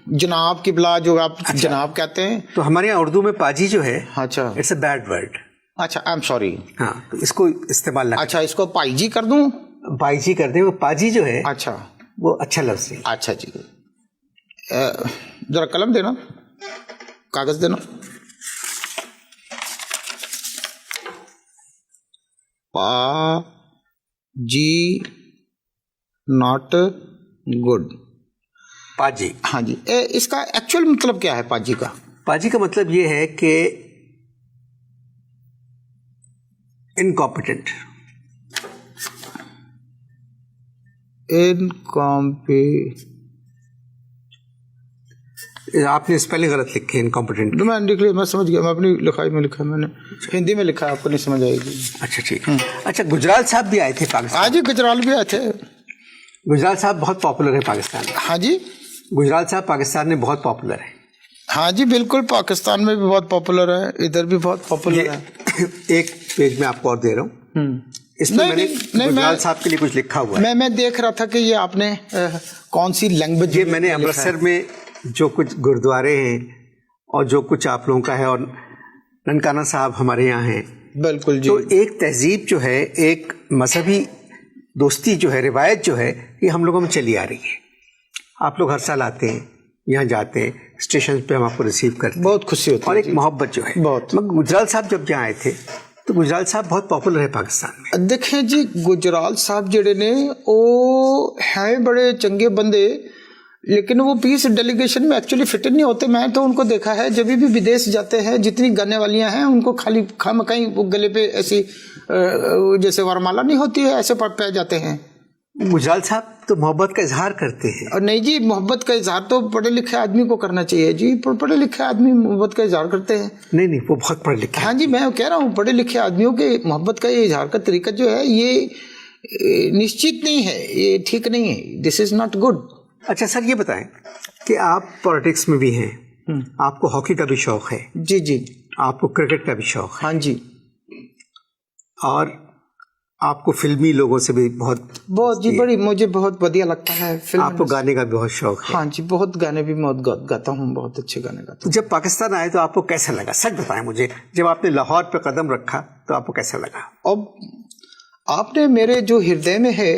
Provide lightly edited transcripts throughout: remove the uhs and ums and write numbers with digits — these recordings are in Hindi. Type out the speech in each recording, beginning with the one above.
जनाब की बिला जो आप जनाब कहते हैं, तो हमारे यहाँ उर्दू में पाजी जो है, अच्छा, इट्स अ बैड वर्ड। अच्छा, आई एम सॉरी। हाँ, तो इसको इस्तेमाल ना। अच्छा, इसको पाई जी कर दूं? पाई जी कर दे। वो पाजी जो है, अच्छा, वो अच्छा लफ्ज है। अच्छा जी, जरा कलम देना, कागज देना। पा जी नॉट गुड। पाजी, हाँ जी। इसका एक्चुअल मतलब क्या है पाजी का? पाजी का मतलब ये है कि इनकॉम्पिटेंट। आपने स्पेलिंग गलत लिखी है, इनकॉम्पिटेंट। मैं लिख लिया, मैं समझ गया, मैं अपनी लिखाई में लिखा, मैंने हिंदी में लिखा, आपको नहीं समझ आएगी। अच्छा ठीक है। अच्छा, गुजराल साहब भी आए थे पाकिस्तान। हाँ जी, गुजराल भी आए थे। गुजराल साहब बहुत पॉपुलर है पाकिस्तान में। हाँ जी, गुजराल साहब पाकिस्तान में बहुत पॉपुलर है। हाँ जी, बिल्कुल, पाकिस्तान में भी बहुत पॉपुलर है, इधर भी बहुत पॉपुलर है। एक पेज में आपको और दे रहा हूँ, इसमें मैंने गुजराल साहब के लिए कुछ लिखा हुआ है। मैं देख रहा था कि ये आपने कौन सी लैंग्वेज। ये मैंने अमृतसर में जो कुछ गुरुद्वारे हैं और जो कुछ आप लोगों का है, और ननकाना साहब हमारे यहाँ हैं। बिल्कुल जी। तो एक तहजीब जो है, एक मजहबी दोस्ती जो है, रिवायत जो है, ये हम लोगों में चली आ रही है। आप लोग हर साल आते हैं, यहाँ जाते हैं, स्टेशन पे हम आपको रिसीव करते हैं, बहुत खुशी होती है और एक मोहब्बत जो है बहुत। मगर गुजराल साहब जब यहाँ आए थे तो गुजराल साहब बहुत पॉपुलर है पाकिस्तान में। देखें जी, गुजराल साहब जेड़े ने वो हैं बड़े चंगे बंदे, लेकिन वो पीस डेलीगेशन में एक्चुअली फिट नहीं होते। मैं तो उनको देखा है, जब भी विदेश जाते हैं, जितनी गाने वालियां हैं उनको खाली कहीं वो गले पे ऐसी जैसे वरमाला नहीं होती है, ऐसे पै जाते हैं। गुजराल साहब तो मोहब्बत का इजहार करते हैं। और नहीं जी, मोहब्बत का इजहार तो पढ़े लिखे आदमी को करना चाहिए जी। पढ़े लिखे आदमी मोहब्बत का इजहार करते हैं। नहीं, वो बहुत पढ़े लिखे। हाँ जी, मैं कह रहा हूँ, पढ़े लिखे आदमियों के मोहब्बत का ये इजहार का तरीका जो है, ये निश्चित नहीं है, ये ठीक नहीं है। This is not good. अच्छा सर, ये बताएं कि आप पॉलिटिक्स में भी हैं, आपको हॉकी का भी शौक है। जी जी। आपको क्रिकेट का भी शौक है। हाँ जी। और आपको फिल्मी लोगों से भी बहुत जी, बड़ी मुझे बहुत बढ़िया लगता है फिल्म। आपको गाने का भी बहुत शौक है। हाँ जी, बहुत गाने भी मैं गाता हूँ, बहुत अच्छे गाने गाता हूँ। जब पाकिस्तान आए तो आपको कैसा लगा, सच बताएं मुझे। जब आपने लाहौर पे कदम रखा तो आपको कैसा लगा? अब आपने मेरे जो हृदय में है,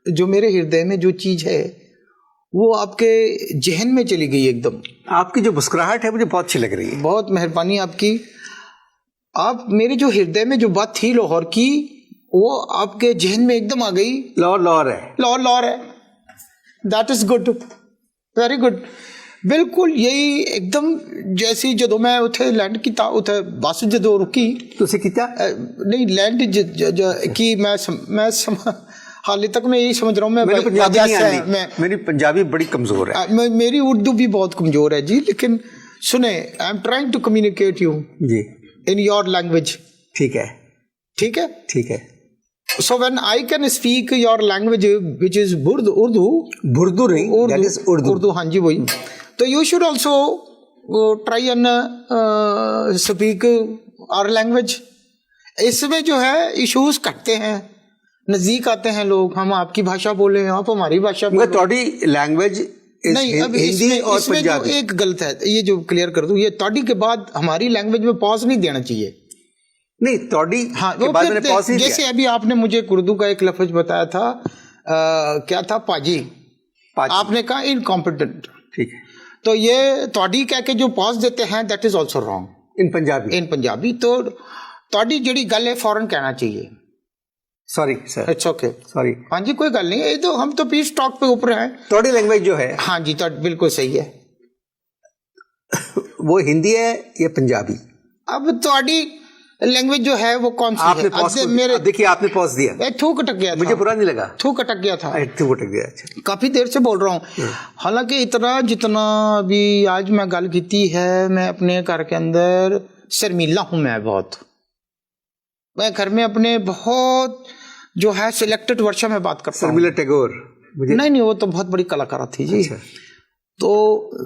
जो मेरे हृदय में जो चीज है, वो आपके जहन में चली गई एकदम। आपकी जो मुस्कुराहट है मुझे बहुत अच्छी लग रही है। बहुत मेहरबानी आपकी। आप मेरे जो हृदय में जो बात थी लाहौर की, वो आपके जहन में एकदम आ गई। लाहौर है, लाहौर है। That is good, very good. बिल्कुल यही एकदम। जैसी जो मैं उठे लैंड की उठे बस जो रुकी तो नहीं लैंड की मैं हाल तक मैं यही समझ रहा हूँ। मेरी पंजाबी बड़ी कमजोर है। मेरी उर्दू भी बहुत कमजोर है जी, लेकिन सुने, I am trying to communicate you जी इन योर लैंग्वेज। ठीक है, ठीक है, ठीक है। So when I can speak your language, which is Urdu, that is Urdu, हाँ जी वही। तो you should also try and speak our language। इसमें जो है इश्यूज कटते हैं, नजदीक आते हैं लोग, हम आपकी भाषा बोले, आप हमारी भाषा बोले। तोड़ी लैंग्वेज नहीं, अब हिंदी और पंजाबी एक गलत है, ये जो क्लियर कर दूं, ये तोड़ी के बाद हमारी लैंग्वेज में पॉज नहीं देना चाहिए। नहीं, तोड़ी हाँ, के बाद मैंने पॉज नहीं जैसे अभी आपने मुझे उर्दू का एक लफ्ज बताया था, क्या था? पाजी। आपने कहा इनकॉम्पिटेंट। ठीक है, तो ये तोड़ी कह के जो पॉज देते हैं, that is also wrong in Punjabi. तो तोड़ी जड़ी गल है फौरन कहना चाहिए। Sorry sir, it's okay, sorry. हाँ जी, कोई गल नहीं है, तो हम तो पीस टॉक पे ऊपर हैं। तोड़ी लैंग्वेज जो है, हाँ जी, तो बिल्कुल सही है। वो हिंदी है या पंजाबी? अब तोड़ी लैंग्वेज जो है वो कौन सी है? मेरे देखिए, आपने पॉज दिया, थूक अटक गया था। मुझे बुरा नहीं लगा, थूक अटक गया था। थूक अटक गया। अच्छा, काफी देर से बोल रहा हूँ। हालांकि इतना जितना भी आज मैं गल की है, मैं अपने घर के अंदर शर्मीला हूं। मैं घर में अपने बहुत जो है सिलेक्टेड वर्षा में बात करता हूँ। शर्मिला टैगोर? नहीं, वो तो बहुत बड़ी कलाकार थी जी। अच्छा। तो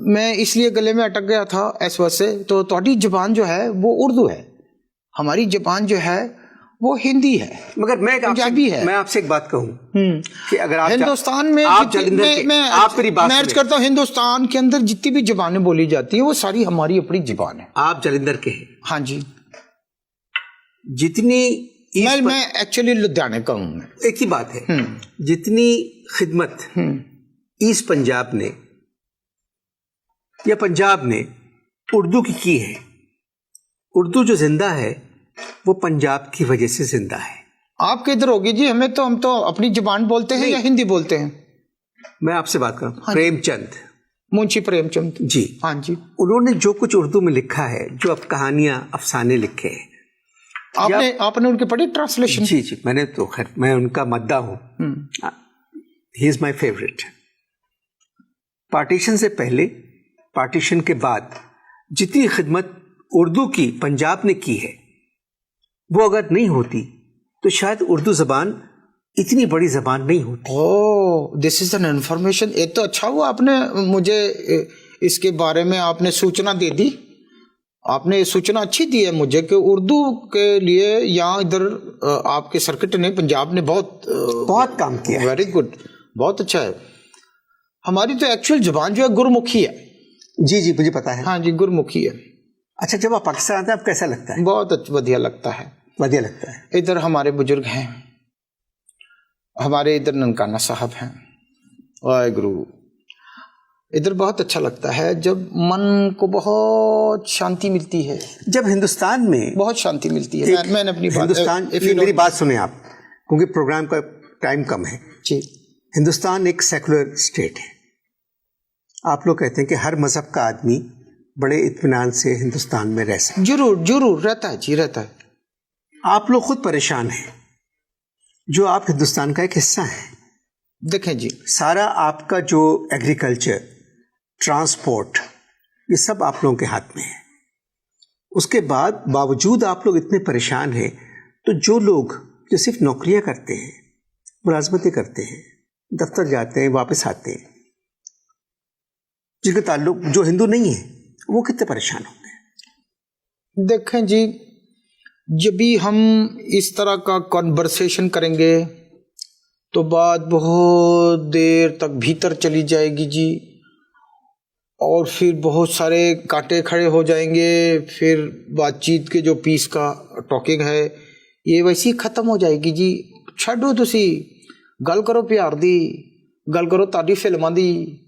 मैं इसलिए गले में अटक गया था इस वजह से। तो तुम्हारी जुबान जो है वो उर्दू है, हमारी जुबान जो है वो हिंदी है, मगर मैं पंजाबी है। मैं आपसे एक बात कहूं कि अगर आप हिंदुस्तान में आप जलंधर के, आप मेरी बात मैं करता हूँ, हिंदुस्तान के अंदर जितनी भी जुबानें बोली जाती हैं वो सारी हमारी अपनी जुबान है। आप जलंधर के हैं? हाँ जी। जितनी मैं एक्चुअली लुधियाने का हूँ। एक ही बात है, जितनी खिदमत ईस्ट पंजाब ने या पंजाब ने उर्दू की है, उर्दू जो जिंदा है वो पंजाब की वजह से जिंदा है। आपके इधर होगी जी, हम तो अपनी जुबान बोलते हैं या हिंदी बोलते हैं? मैं आपसे बात कर रहा हूँ। प्रेमचंद, मुंशी प्रेमचंद जी, हाँ जी, उन्होंने जो कुछ उर्दू में लिखा है, जो अब कहानियां अफसाने लिखे हैं, आपने उनके पढ़ी ट्रांसलेशन? जी जी, मैंने तो खैर मैं उनका मद्दा हूँ, he is my favourite. Partition से पहले, पार्टीशन के बाद जितनी खिदमत उर्दू की पंजाब ने की है, वो अगर नहीं होती तो शायद उर्दू जबान इतनी बड़ी जबान नहीं होती। ओह, दिस इज एन इन्फॉर्मेशन। ये तो अच्छा हुआ आपने मुझे इसके बारे में आपने सूचना दे दी। आपने सूचना अच्छी दी है मुझे कि उर्दू के लिए यहाँ इधर आपके सर्किट ने, पंजाब ने बहुत काम किया है। वेरी गुड, बहुत अच्छा है। हमारी तो एक्चुअल जुबान जो है गुरमुखी है। जी जी, मुझे पता है। हाँ जी, गुरमुखी है। अच्छा, जब आप पाकिस्तान आते हैं आप कैसा लगता है? बहुत बढ़िया लगता है, बढ़िया लगता है। इधर हमारे बुजुर्ग हैं, हमारे इधर ननकाना साहब हैं, वाहेगुरु। इधर बहुत अच्छा लगता है, जब मन को बहुत शांति मिलती है। जब हिंदुस्तान में बहुत शांति मिलती है। मैंने अपनी हिंदुस्तान, मेरी बात सुने आप, क्योंकि प्रोग्राम का टाइम कम है जी। हिंदुस्तान एक सेकुलर स्टेट है। आप लोग कहते हैं कि हर मजहब का आदमी बड़े इत्मीनान से हिंदुस्तान में रह सकता है। जरूर जरूर रहता है जी, रहता है। आप लोग खुद परेशान हैं, जो आप हिंदुस्तान का एक हिस्सा हैं। देखें जी, सारा आपका जो एग्रीकल्चर, ट्रांसपोर्ट, ये सब आप लोगों के हाथ में है। उसके बाद बावजूद आप लोग इतने परेशान हैं, तो जो लोग जो सिर्फ नौकरियां करते हैं, मुलाजमतें करते हैं, दफ्तर जाते हैं, वापस आते हैं, जिनके ताल्लुक जो हिंदू नहीं है, वो कितने परेशान होंगे? देखें जी, जब भी हम इस तरह का कॉन्वर्सेशन करेंगे तो बात बहुत देर तक भीतर चली जाएगी जी, और फिर बहुत सारे कांटे खड़े हो जाएंगे। फिर बातचीत के जो पीस का टॉकिंग है ये वैसे ही ख़त्म हो जाएगी जी। छड्डो तुसी गल करो प्यार दी, गल करो ताड़ी फिल्मां दी।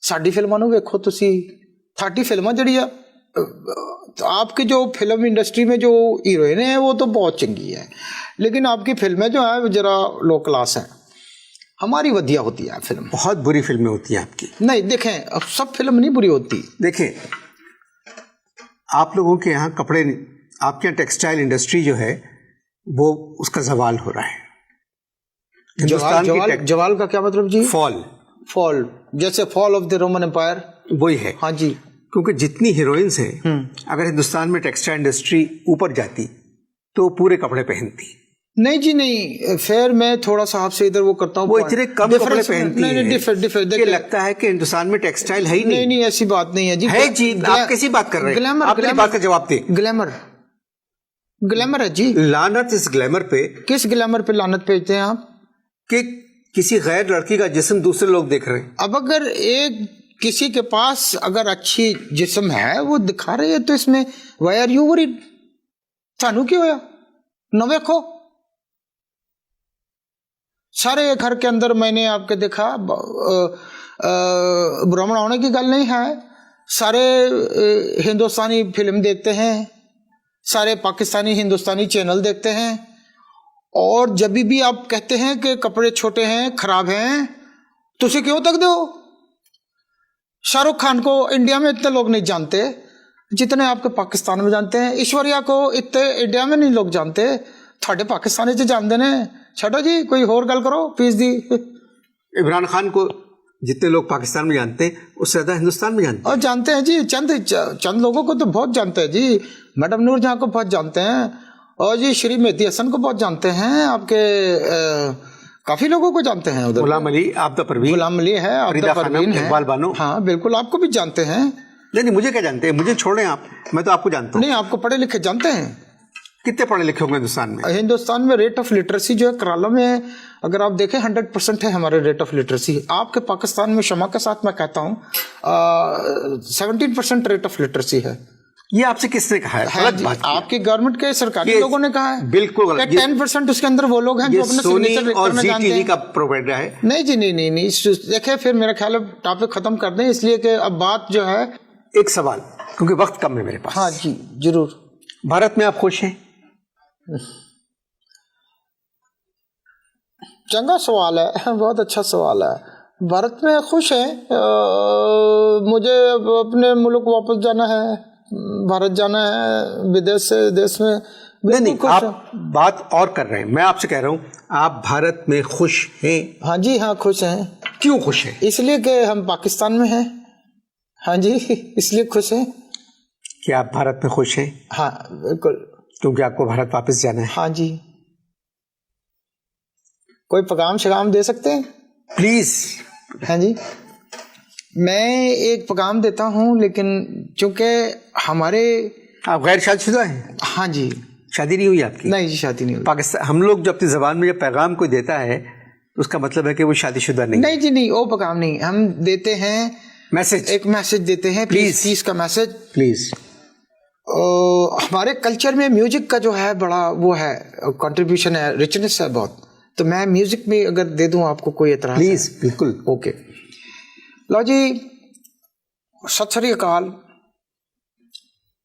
साडी फिल्मां नूं वेखो तुसी, थाडी फिल्मां जड़ी आ, आपकी जो फिल्म इंडस्ट्री में जो हीरोइन है वो तो बहुत चंगी है, लेकिन आपकी फिल्में जो है जरा लो क्लास है। हमारी वधिया होती है फिल्म, बहुत बुरी फिल्में होती हैं आपकी। नहीं देखें, अब सब फिल्म नहीं बुरी होती। देखें, आप लोगों के यहाँ कपड़े, आपके यहाँ टेक्सटाइल इंडस्ट्री जो है वो उसका जवाल हो रहा है। जवाल का क्या मतलब जी? फॉल, जैसे fall of the Roman empire, वही है। हाँ जी, क्योंकि जितनी हीरोइंस हैं, अगर हिंदुस्तान में टेक्सटाइल इंडस्ट्री ऊपर जाती तो पूरे कपड़े पहनती। नहीं जी नहीं, फिर मैं थोड़ा सा आपसे इधर वो करता हूँ, वो इतने कम कपड़े पहनती है। नहीं, लगता है कि हिंदुस्तान में टेक्सटाइल है ही नहीं। नहीं, ऐसी बात नहीं है जी। है जी, आप कैसी बात कर रहे हैं? आप मेरी बात का जवाब दें। ग्लैमर है जी। लानत इस ग्लैमर पे। किस ग्लैमर पे लानत भेजते हैं आप? कि किसी गैर लड़की का जिस्म दूसरे लोग देख रहे हैं। अब अगर एक किसी के पास अगर अच्छी जिस्म है वो दिखा रहे हैं, तो इसमें व्हाई आर यू वरीड? थानू क्यों होया न वेखो? सारे घर के अंदर मैंने आपके देखा, ब्राह्मण होने की गल नहीं है, सारे हिंदुस्तानी फिल्म देखते हैं, सारे पाकिस्तानी हिंदुस्तानी चैनल देखते हैं, और जब भी आप कहते हैं कि कपड़े छोटे हैं, खराब हैं, तो उसे क्यों तक दो? शाहरुख खान को इंडिया में इतने लोग नहीं जानते जितने आपके पाकिस्तान में जानते हैं। ऐश्वर्या को इतने इंडिया में नहीं लोग जानते, थाड़े पाकिस्तानी से जानते ने। छड़ो जी, कोई और गल करो प्लीज दी। इमरान खान को जितने लोग पाकिस्तान में जानते हैं उससे ज्यादा हिंदुस्तान में जानते हैं। और जानते हैं जी, चंद लोगों को तो बहुत जानते हैं जी। मैडम नूरजहां को बहुत जानते हैं, और जी श्री मेहदी हसन को बहुत जानते हैं, आपके काफी लोगों को जानते हैं उधर। गुलाम अली, आपदा परवीन, गुलाम अली है, आपदा परवीन है, इकबाल बानो। हाँ बिल्कुल, आपको भी जानते हैं। नहीं, मुझे क्या जानते हैं? मुझे छोड़ें आप, मैं तो आपको जानता हूँ। नहीं, आपको पढ़े लिखे जानते हैं। कितने पढ़े लिखे होंगे हिंदुस्तान में? हिंदुस्तान में रेट ऑफ लिटरेसी जो है केरला में अगर आप देखें 100% है हमारे रेट ऑफ लिटरेसी। आपके पाकिस्तान में क्षमा के साथ मैं कहता हूँ 17% रेट ऑफ लिटरेसी है। ये आपसे किसने कहा है? गलत बात आपकी गवर्नमेंट के सरकारी लोगों ने कहा है। बिल्कुल गलत। 10% उसके अंदर वो लोग हैं जो अपने सिग्नेचर करना जानते हैं। का प्रोवाइडर है। नहीं जी, नहीं नहीं नहीं, देखिए फिर मेरा ख्याल है टॉपिक खत्म कर दें, इसलिए कि अब बात जो है। एक सवाल, क्योंकि वक्त कम है मेरे पास। हाँ जी जरूर। भारत में आप खुश हैं? चंगा सवाल है, बहुत अच्छा सवाल है। भारत में खुश है। मुझे अपने मुल्क वापस जाना है, भारत जाना है, विदेश से देश में। नहीं, आप बात और कर रहे हैं, मैं आपसे कह रहा हूँ आप भारत में खुश हैं? हाँ जी हाँ, खुश हैं। क्यों खुश हैं? इसलिए कि हम पाकिस्तान में हैं। हाँ जी, इसलिए खुश हैं। क्या आप भारत में खुश हैं? हाँ बिल्कुल। क्योंकि आपको भारत वापस जाना है? हाँ जी। कोई पैगाम शगाम दे सकते हैं प्लीज? हाँ जी, मैं एक पैगाम देता हूँ, लेकिन चूंकि हमारे। आप गैर शादीशुदा हैं? हाँ जी। शादी नहीं हुई आपकी? नहीं जी, शादी नहीं हुई। पाकिस्तान, हम लोग जब अपनी जबान में जब पैगाम कोई देता है तो उसका मतलब है कि वो शादीशुदा नहीं। नहीं जी नहीं, वो पैगाम नहीं, हम देते हैं मैसेज, एक मैसेज देते हैं। प्लीज का मैसेज प्लीज। हमारे कल्चर में म्यूजिक का जो है बड़ा वो है, कंट्रीब्यूशन है, रिचनेस है बहुत। तो मैं म्यूजिक में अगर दे दूं आपको, कोई एतराज? प्लीज, बिल्कुल। ओके, लो जी, सत श्री अकाल।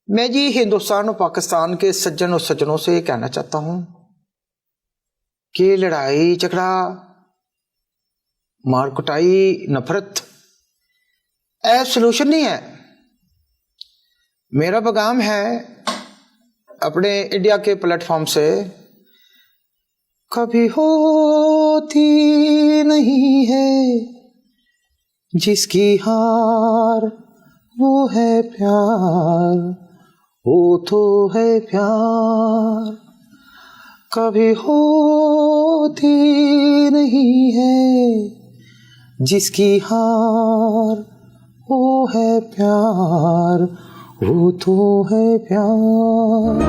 मैं जी हिंदुस्तान और पाकिस्तान के सज्जन और सज्जनों से कहना चाहता हूं कि लड़ाई झगड़ा, मार कुटाई, नफरत सोल्यूशन नहीं है। मेरा पैगाम है अपने इंडिया के प्लेटफॉर्म से, कभी होती नहीं है जिसकी हार वो है प्यार, वो तो है प्यार। कभी होती नहीं है जिसकी हार वो है प्यार, वो तो है प्यार।